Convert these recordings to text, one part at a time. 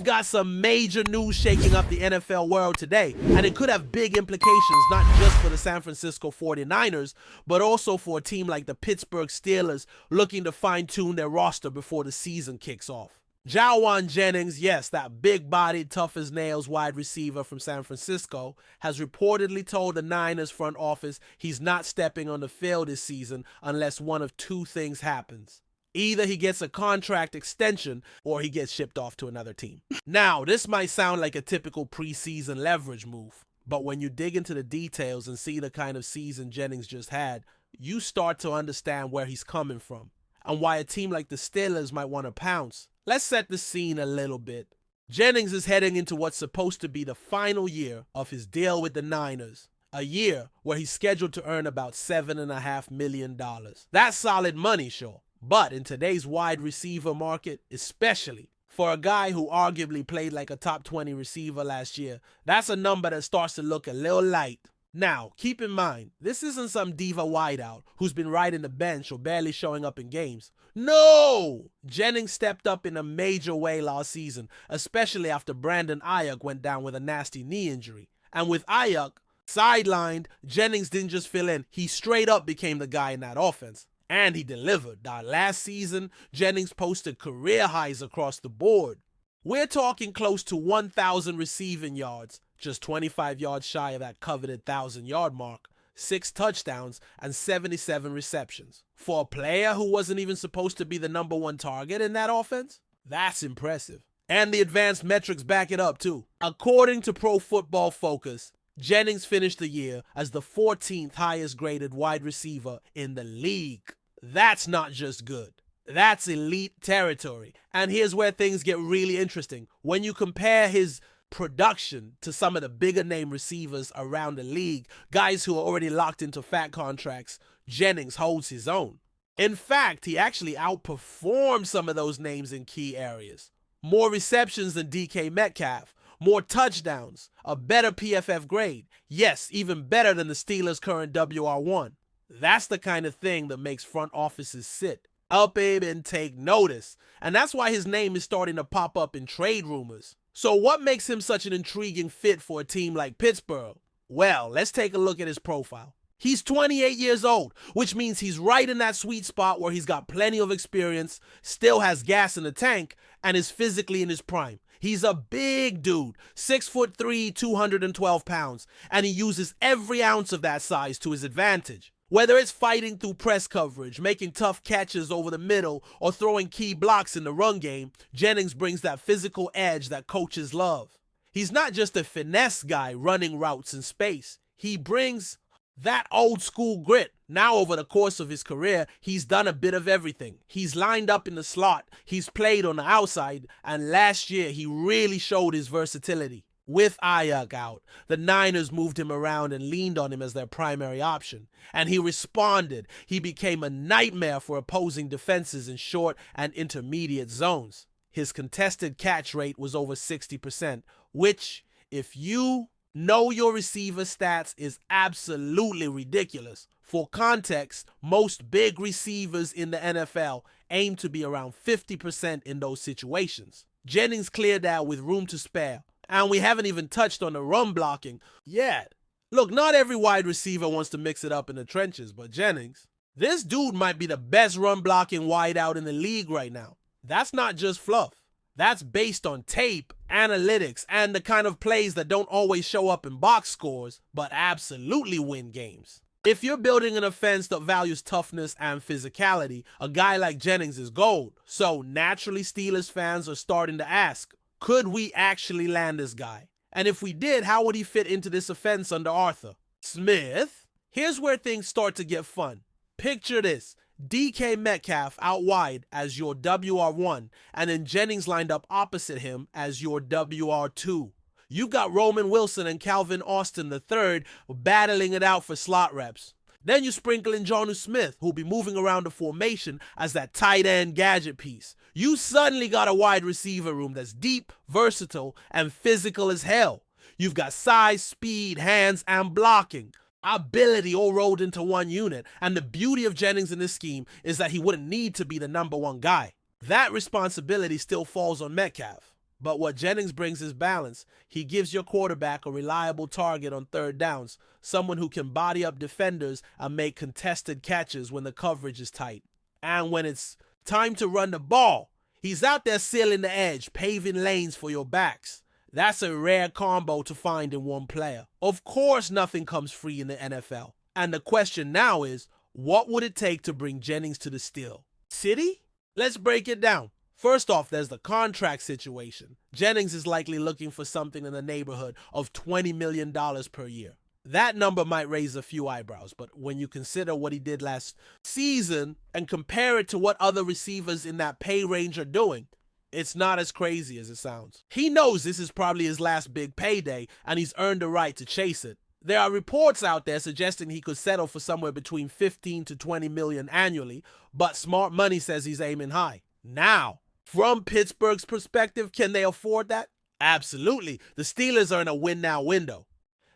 We've got some major news shaking up the NFL world today, and it could have big implications not just for the San Francisco 49ers, but also for a team like the Pittsburgh Steelers looking to fine-tune their roster before the season kicks off. Jawan Jennings, yes, that big-bodied, tough-as-nails wide receiver from San Francisco, has reportedly told the Niners front office he's not stepping on the field this season unless one of two things happens. Either he gets a contract extension or he gets shipped off to another team. Now, this might sound like a typical preseason leverage move, but when you dig into the details and see the kind of season Jennings just had, you start to understand where he's coming from and why a team like the Steelers might want to pounce. Let's set the scene a little bit. Jennings is heading into what's supposed to be the final year of his deal with the Niners. A year where he's scheduled to earn about $7.5 million. That's solid money, sure. But in today's wide receiver market, especially for a guy who arguably played like a top 20 receiver last year, that's a number that starts to look a little light. Now, keep in mind, this isn't some diva wideout who's been riding the bench or barely showing up in games. No! Jennings stepped up in a major way last season, especially after Brandon Ayuk went down with a nasty knee injury. And with Ayuk sidelined, Jennings didn't just fill in, he straight up became the guy in that offense. And he delivered. Last season, Jennings posted career highs across the board. We're talking close to 1,000 receiving yards, just 25 yards shy of that coveted 1,000-yard mark, 6 touchdowns, and 77 receptions. For a player who wasn't even supposed to be the number one target in that offense, that's impressive. And the advanced metrics back it up too. According to Pro Football Focus, Jennings finished the year as the 14th highest graded wide receiver in the league. That's not just good. That's elite territory. And here's where things get really interesting. When you compare his production to some of the bigger name receivers around the league, guys who are already locked into fat contracts, Jennings holds his own. In fact, he actually outperformed some of those names in key areas. More receptions than DK Metcalf, more touchdowns, a better PFF grade. Yes, even better than the Steelers' current WR1. That's the kind of thing that makes front offices sit up, babe, and take notice. And that's why his name is starting to pop up in trade rumors. So what makes him such an intriguing fit for a team like Pittsburgh? Well, let's take a look at his profile. He's 28 years old, which means he's right in that sweet spot where he's got plenty of experience, still has gas in the tank, and is physically in his prime. He's a big dude, 6'3", 212 pounds, and he uses every ounce of that size to his advantage. Whether it's fighting through press coverage, making tough catches over the middle, or throwing key blocks in the run game, Jennings brings that physical edge that coaches love. He's not just a finesse guy running routes in space. He brings that old school grit. Now, over the course of his career, he's done a bit of everything. He's lined up in the slot, he's played on the outside, and last year he really showed his versatility. With Ayuk out, the Niners moved him around and leaned on him as their primary option. And he responded. He became a nightmare for opposing defenses in short and intermediate zones. His contested catch rate was over 60%, which, if you know your receiver stats, is absolutely ridiculous. For context, most big receivers in the NFL aim to be around 50% in those situations. Jennings cleared that with room to spare. And we haven't even touched on the run blocking yet. Look, not every wide receiver wants to mix it up in the trenches, but Jennings, this dude might be the best run blocking wideout in the league right now. That's not just fluff. That's based on tape, analytics, and the kind of plays that don't always show up in box scores, but absolutely win games. If you're building an offense that values toughness and physicality, a guy like Jennings is gold. So naturally, Steelers fans are starting to ask, could we actually land this guy? And if we did, how would he fit into this offense under Arthur Smith? Here's where things start to get fun. Picture this. DK Metcalf out wide as your WR1, and then Jennings lined up opposite him as your WR2. You've got Roman Wilson and Calvin Austin III battling it out for slot reps. Then you sprinkle in Jonnu Smith, who'll be moving around the formation as that tight end gadget piece. You suddenly got a wide receiver room that's deep, versatile, and physical as hell. You've got size, speed, hands, and blocking. Ability all rolled into one unit. And the beauty of Jennings in this scheme is that he wouldn't need to be the number one guy. That responsibility still falls on Metcalf. But what Jennings brings is balance. He gives your quarterback a reliable target on third downs, someone who can body up defenders and make contested catches when the coverage is tight. And when it's time to run the ball, he's out there sealing the edge, paving lanes for your backs. That's a rare combo to find in one player. Of course, nothing comes free in the NFL. And the question now is, what would it take to bring Jennings to the Steel City? Let's break it down. First off, there's the contract situation. Jennings is likely looking for something in the neighborhood of $20 million per year. That number might raise a few eyebrows, but when you consider what he did last season and compare it to what other receivers in that pay range are doing, it's not as crazy as it sounds. He knows this is probably his last big payday, and he's earned the right to chase it. There are reports out there suggesting he could settle for somewhere between 15 to 20 million annually, but smart money says he's aiming high. Now, from Pittsburgh's perspective, can they afford that? Absolutely. The Steelers are in a win-now window.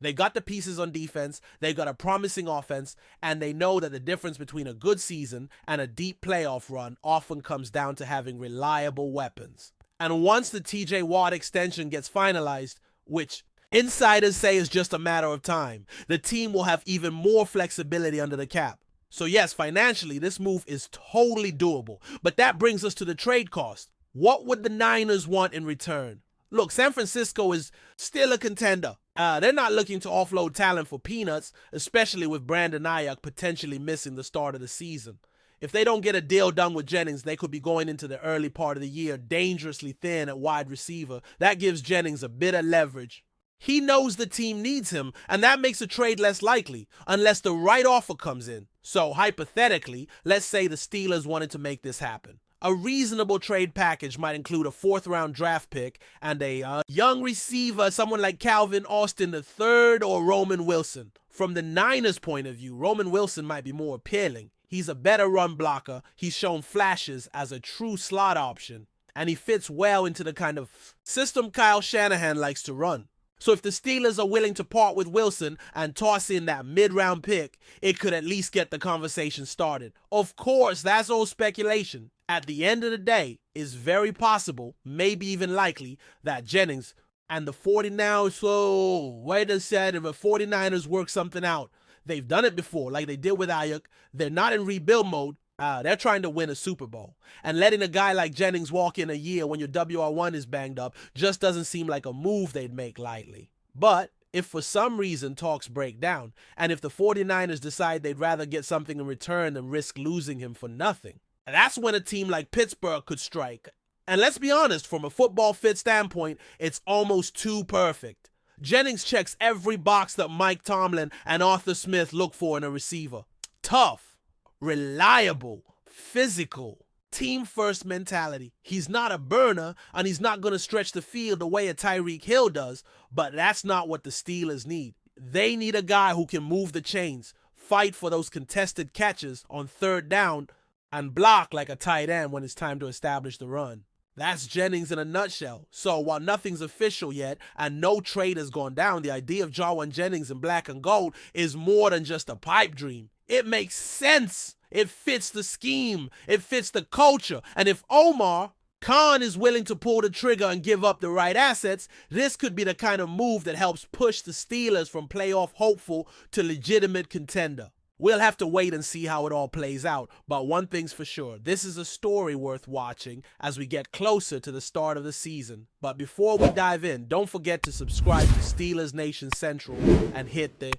They got the pieces on defense, they got a promising offense, and they know that the difference between a good season and a deep playoff run often comes down to having reliable weapons. And once the TJ Watt extension gets finalized, which insiders say is just a matter of time, the team will have even more flexibility under the cap. So yes, financially, this move is totally doable. But that brings us to the trade cost. What would the Niners want in return? Look, San Francisco is still a contender. They're not looking to offload talent for peanuts, especially with Brandon Ayuk potentially missing the start of the season. If they don't get a deal done with Jennings, they could be going into the early part of the year dangerously thin at wide receiver. That gives Jennings a bit of leverage. He knows the team needs him, and that makes a trade less likely, unless the right offer comes in. So, hypothetically, let's say the Steelers wanted to make this happen. A reasonable trade package might include a 4th-round draft pick and a young receiver, someone like Calvin Austin III or Roman Wilson. From the Niners' point of view, Roman Wilson might be more appealing. He's a better run blocker, he's shown flashes as a true slot option, and he fits well into the kind of system Kyle Shanahan likes to run. So if the Steelers are willing to part with Wilson and toss in that mid-round pick, it could at least get the conversation started. Of course, that's all speculation. At the end of the day, it's very possible, maybe even likely, that Jennings and the 49ers work something out. They've done it before, like they did with Ayuk. They're not in rebuild mode. They're trying to win a Super Bowl. And letting a guy like Jennings walk in a year when your WR1 is banged up just doesn't seem like a move they'd make lightly. But if for some reason talks break down, and if the 49ers decide they'd rather get something in return than risk losing him for nothing, that's when a team like Pittsburgh could strike. And let's be honest, from a football fit standpoint, it's almost too perfect. Jennings checks every box that Mike Tomlin and Arthur Smith look for in a receiver. Tough, reliable, physical, team-first mentality. He's not a burner, and he's not going to stretch the field the way a Tyreek Hill does, but that's not what the Steelers need. They need a guy who can move the chains, fight for those contested catches on third down, and block like a tight end when it's time to establish the run. That's Jennings in a nutshell. So while nothing's official yet and no trade has gone down, the idea of Jarwan Jennings in black and gold is more than just a pipe dream. It makes sense. It fits the scheme. It fits the culture. And if Omar Khan is willing to pull the trigger and give up the right assets, this could be the kind of move that helps push the Steelers from playoff hopeful to legitimate contender. We'll have to wait and see how it all plays out, but one thing's for sure, this is a story worth watching as we get closer to the start of the season. But before we dive in, don't forget to subscribe to Steelers Nation Central and hit the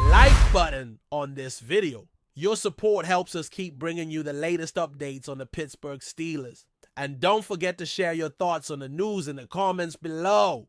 like button on this video. Your support helps us keep bringing you the latest updates on the Pittsburgh Steelers. And don't forget to share your thoughts on the news in the comments below.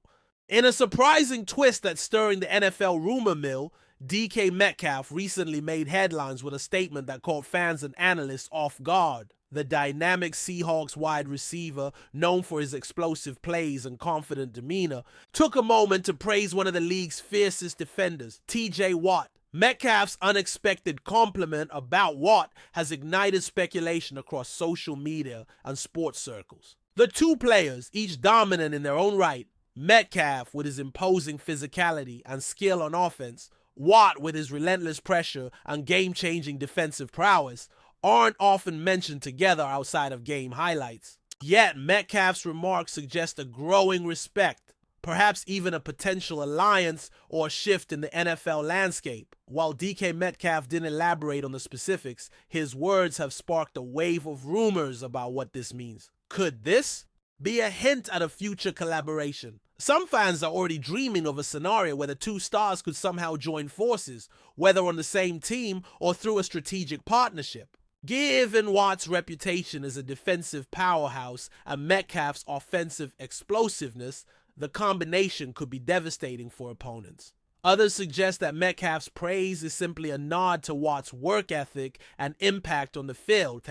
In a surprising twist that's stirring the NFL rumor mill, DK Metcalf recently made headlines with a statement that caught fans and analysts off guard. The dynamic Seahawks wide receiver, known for his explosive plays and confident demeanor, took a moment to praise one of the league's fiercest defenders, TJ Watt. Metcalf's unexpected compliment about Watt has ignited speculation across social media and sports circles. The two players, each dominant in their own right, Metcalf with his imposing physicality and skill on offense, Watt with his relentless pressure and game-changing defensive prowess, aren't often mentioned together outside of game highlights. Yet Metcalf's remarks suggest a growing respect, perhaps even a potential alliance or a shift in the NFL landscape. While DK Metcalf didn't elaborate on the specifics, his words have sparked a wave of rumors about what this means. Could this be a hint at a future collaboration? Some fans are already dreaming of a scenario where the two stars could somehow join forces, whether on the same team or through a strategic partnership. Given Watt's reputation as a defensive powerhouse and Metcalf's offensive explosiveness, the combination could be devastating for opponents. Others suggest that Metcalf's praise is simply a nod to Watt's work ethic and impact on the field,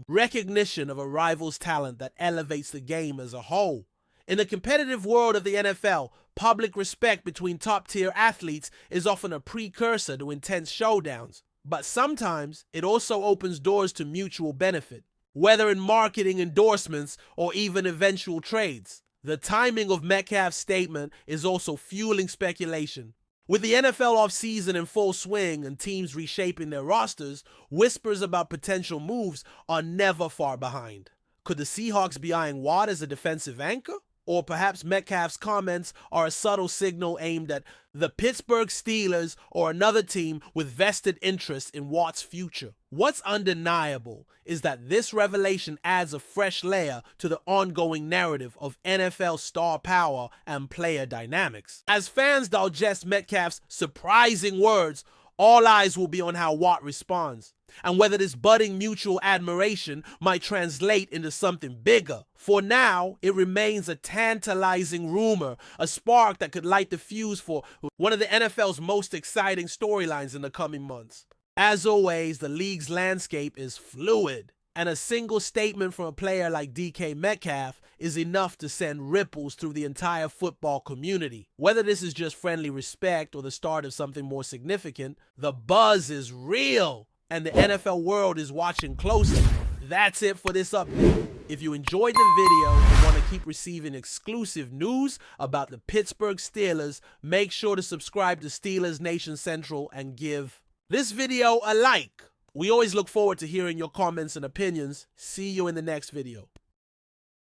recognition of a rival's talent that elevates the game as a whole. In the competitive world of the NFL, public respect between top-tier athletes is often a precursor to intense showdowns, but sometimes it also opens doors to mutual benefit, whether in marketing endorsements or even eventual trades. The timing of Metcalf's statement is also fueling speculation. With the NFL offseason in full swing and teams reshaping their rosters, whispers about potential moves are never far behind. Could the Seahawks be eyeing Watt as a defensive anchor? Or perhaps Metcalf's comments are a subtle signal aimed at the Pittsburgh Steelers or another team with vested interest in Watt's future. What's undeniable is that this revelation adds a fresh layer to the ongoing narrative of NFL star power and player dynamics. As fans digest Metcalf's surprising words, all eyes will be on how Watt responds, and whether this budding mutual admiration might translate into something bigger. For now, it remains a tantalizing rumor, a spark that could light the fuse for one of the NFL's most exciting storylines in the coming months. As always, the league's landscape is fluid, and a single statement from a player like DK Metcalf is enough to send ripples through the entire football community. Whether this is just friendly respect or the start of something more significant, the buzz is real, and the NFL world is watching closely. That's it for this update. If you enjoyed the video and want to keep receiving exclusive news about the Pittsburgh Steelers, make sure to subscribe to Steelers Nation Central and give this video a like. We always look forward to hearing your comments and opinions. See you in the next video.